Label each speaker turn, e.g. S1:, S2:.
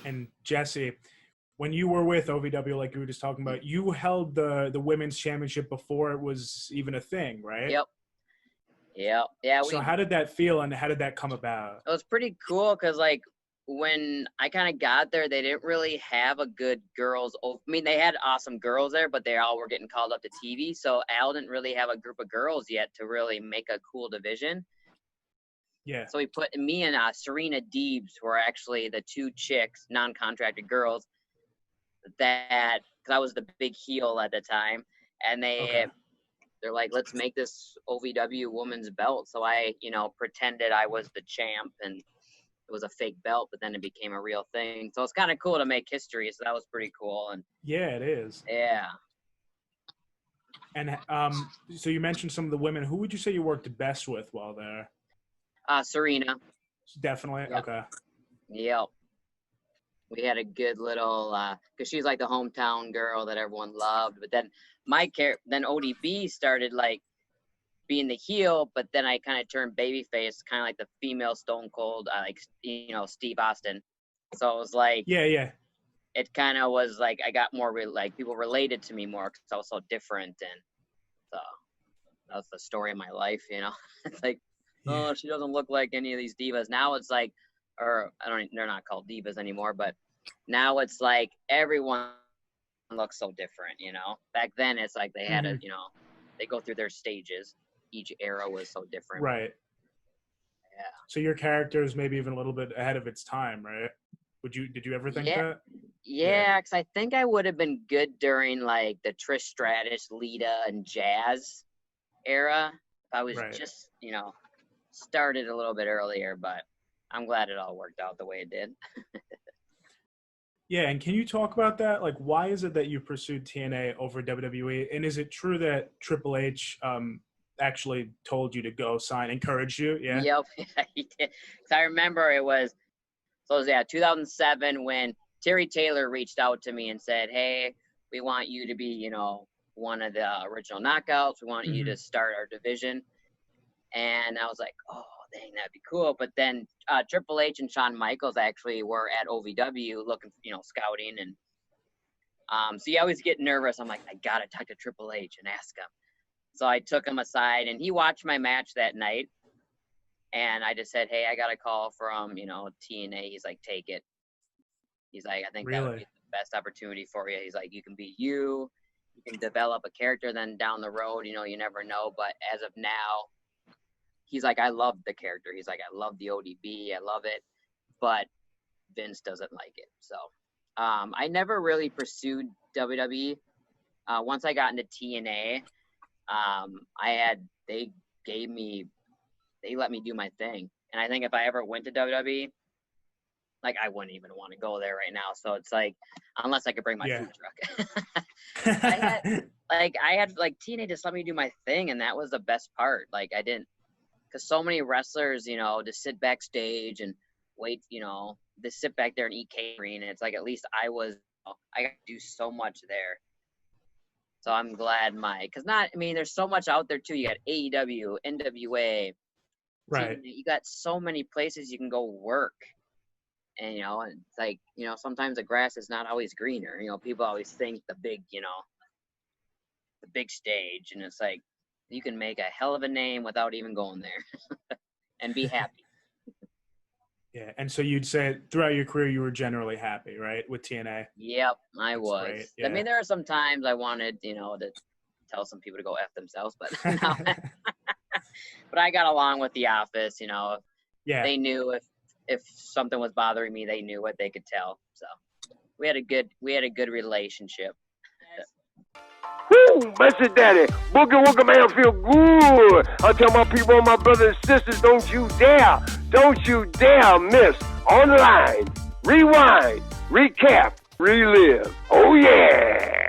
S1: And Jesse, when you were with OVW, like you were just talking about, you held the women's championship before it was even a thing, right?
S2: Yep. Yeah.
S1: So how did that feel, and how did that come about?
S2: It was pretty cool because, like, when I kind of got there, they didn't really have a good girls. I mean, they had awesome girls there, but they all were getting called up to TV. So Al didn't really have a group of girls yet to really make a cool division.
S1: Yeah.
S2: So he put me and Serena Deeb were actually the two chicks, non-contracted girls, that, because I was the big heel at the time, and they're like, let's make this OVW women's belt. So I, pretended I was the champ, and it was a fake belt, but then it became a real thing. So it's kind of cool to make history. So that was pretty cool. And
S1: yeah, it is.
S2: Yeah.
S1: And so you mentioned some of the women. Who would you say you worked best with while there?
S2: Serena.
S1: Definitely. Yep. Okay.
S2: Yep. We had a good little, because she's like the hometown girl that everyone loved. But then then ODB started like being the heel, but then I kind of turned babyface, kind of like the female Stone Cold, Steve Austin. So it was like,
S1: yeah.
S2: It kind of was like I got more like people related to me more because I was so different, and so that was the story of my life. It's like, oh, she doesn't look like any of these divas. Now it's like, or they're not called divas anymore, but now it's like everyone looks so different. Back then it's like they had they go through their stages. Each era was so different.
S1: Right.
S2: Yeah.
S1: So your character is maybe even a little bit ahead of its time, right? Did you ever think that?
S2: Yeah, because I think I would have been good during like the Trish Stratus, Lita, and Jazz era. If I was just, started a little bit earlier, but I'm glad it all worked out the way it did.
S1: Yeah, and can you talk about that? Like, why is it that you pursued TNA over WWE? And is it true that Triple H actually told you to go sign, encouraged you? Yeah.
S2: Yep, he did. Because I remember it was 2007 when Terry Taylor reached out to me and said, hey, we want you to be, one of the original knockouts. We want you to start our division. And I was like, oh, dang, that'd be cool. But then Triple H and Shawn Michaels actually were at OVW looking, scouting. And so you always get nervous. I'm like, I got to talk to Triple H and ask him. So I took him aside, and he watched my match that night. And I just said, hey, I got a call from, TNA. He's like, take it. He's like, I think that would be the best opportunity for you. He's like, you can be you. You can develop a character. Then down the road, you never know. But as of now, he's like, I love the character. He's like, I love the ODB. I love it. But Vince doesn't like it. So I never really pursued WWE. Once I got into TNA, they let me do my thing. And I think if I ever went to WWE, like, I wouldn't even want to go there right now. So it's like, unless I could bring my food truck. I had TNA just let me do my thing. And that was the best part. Like, I didn't, because so many wrestlers, just sit backstage and wait, just sit back there and eat catering. And it's like, at least I got to do so much there. So I'm glad there's so much out there too. You got AEW, NWA.
S1: Right.
S2: You got so many places you can go work. And, and it's like, sometimes the grass is not always greener. People always think the big, the big stage. And it's like, you can make a hell of a name without even going there and be happy.
S1: Yeah. And so you'd say throughout your career, you were generally happy, right? With TNA.
S2: Yep, I was.
S1: Great. Yeah.
S2: I mean, there are some times I wanted, to tell some people to go F themselves, but no. But I got along with the office,
S1: Yeah.
S2: They knew if something was bothering me, they knew what they could tell. So we had a good relationship.
S3: Woo, Messy Daddy, boogie woogie man feel good. I tell my people, my brothers and sisters, don't you dare miss online. Rewind, recap, relive. Oh yeah.